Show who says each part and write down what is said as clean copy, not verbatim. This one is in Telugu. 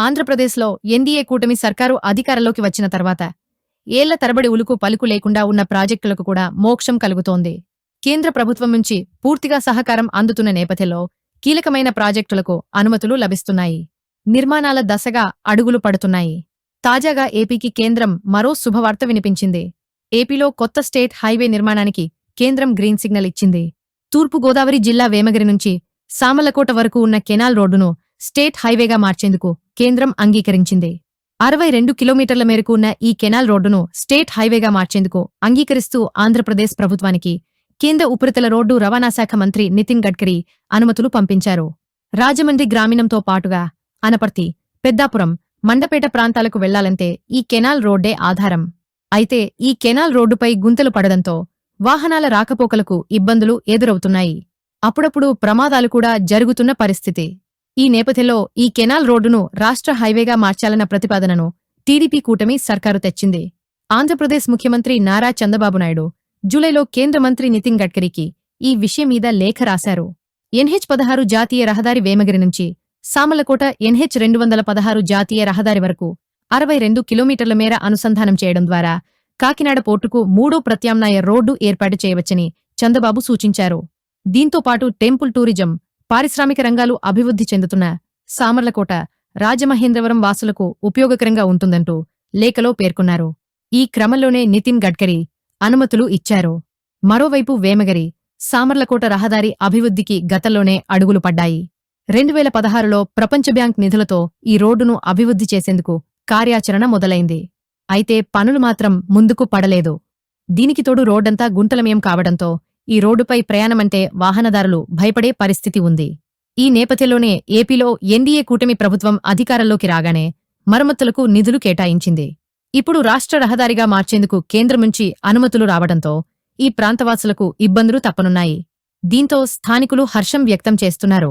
Speaker 1: ఆంధ్రప్రదేశ్లో ఎన్డీఏ కూటమి సర్కారు అధికారంలోకి వచ్చిన తర్వాత ఏళ్ల తరబడి ఉలుకు పలుకు లేకుండా ఉన్న ప్రాజెక్టులకు కూడా మోక్షం కలుగుతోంది. కేంద్ర ప్రభుత్వం నుంచి పూర్తిగా సహకారం అందుతున్న నేపథ్యంలో కీలకమైన ప్రాజెక్టులకు అనుమతులు లభిస్తున్నాయి. నిర్మాణాల దశగా అడుగులు పడుతున్నాయి. తాజాగా ఏపీకి కేంద్రం మరో శుభవార్త వినిపించింది. ఏపీలో కొత్త స్టేట్ హైవే నిర్మాణానికి కేంద్రం గ్రీన్ సిగ్నల్ ఇచ్చింది. తూర్పు గోదావరి జిల్లా వేమగిరి నుంచి సామర్లకోట వరకు ఉన్న కెనాల్ రోడ్డును స్టేట్ హైవేగా మార్చేందుకు కేంద్రం అంగీకరించింది. 62 కిలోమీటర్ల మేరకు ఉన్న ఈ కెనాల్ రోడ్డును స్టేట్ హైవేగా మార్చేందుకు అంగీకరిస్తూ ఆంధ్రప్రదేశ్ ప్రభుత్వానికి కేంద్ర ఉపరితల రోడ్డు రవాణా శాఖ మంత్రి నితిన్ గడ్కరీ అనుమతులు పంపించారు. రాజమండ్రి గ్రామీణంతో పాటుగా అనపర్తి, పెద్దాపురం, మండపేట ప్రాంతాలకు వెళ్లాలంటే ఈ కెనాల్ రోడ్డే ఆధారం. అయితే ఈ కెనాల్ రోడ్డుపై గుంతలు పడడంతో వాహనాల రాకపోకలకు ఇబ్బందులు ఎదురవుతున్నాయి. అప్పుడప్పుడు ప్రమాదాలు కూడా జరుగుతున్న పరిస్థితి. ఈ నేపథ్యంలో ఈ కెనాల్ రోడ్డును రాష్ట్ర హైవేగా మార్చాలన్న ప్రతిపాదనను టీడీపీ కూటమి సర్కారు తెచ్చింది. ఆంధ్రప్రదేశ్ ముఖ్యమంత్రి నారా చంద్రబాబు నాయుడు జూలైలో కేంద్ర మంత్రి నితిన్ గడ్కరీకి ఈ విషయం మీద లేఖ రాశారు. NH-16 జాతీయ రహదారి వేమగిరి నుంచి సామర్లకోట NH-216 జాతీయ రహదారి వరకు 62 కిలోమీటర్ల మేర అనుసంధానం చేయడం ద్వారా కాకినాడ పోర్టుకు మూడో ప్రత్యామ్నాయ రోడ్డు ఏర్పాటు చేయవచ్చని చంద్రబాబు సూచించారు. దీంతో పాటు టెంపుల్ టూరిజం, పారిశ్రామిక రంగాలు అభివృద్ధి చెందుతున్న సామర్లకోట, రాజమహేంద్రవరం వాసులకు ఉపయోగకరంగా ఉంటుందంటూ లేఖలో పేర్కొన్నారు. ఈ క్రమంలోనే నితిన్ గడ్కరీ అనుమతులు ఇచ్చారు. మరోవైపు వేమగిరి, సామర్లకోట రహదారి అభివృద్ధికి గతంలోనే అడుగులు పడ్డాయి. 2016లో ప్రపంచ బ్యాంక్ నిధులతో ఈ రోడ్డును అభివృద్ధి చేసేందుకు కార్యాచరణ మొదలైంది. అయితే పనులు మాత్రం ముందుకు పడలేదు. దీనికి తోడు రోడ్డంతా గుంతలమయం కావడంతో ఈ రోడ్డుపై ప్రయాణమంటే వాహనదారులు భయపడే పరిస్థితి ఉంది. ఈ నేపథ్యంలోనే ఏపీలో ఎన్డీఏ కూటమి ప్రభుత్వం అధికారంలోకి రాగానే మరమ్మతులకు నిధులు కేటాయించింది. ఇప్పుడు రాష్ట్ర రహదారిగా మార్చేందుకు కేంద్రం నుంచి అనుమతులు రావడంతో ఈ ప్రాంతవాసులకు ఇబ్బందులు తప్పనున్నాయి. దీంతో స్థానికులు హర్షం వ్యక్తం చేస్తున్నారు.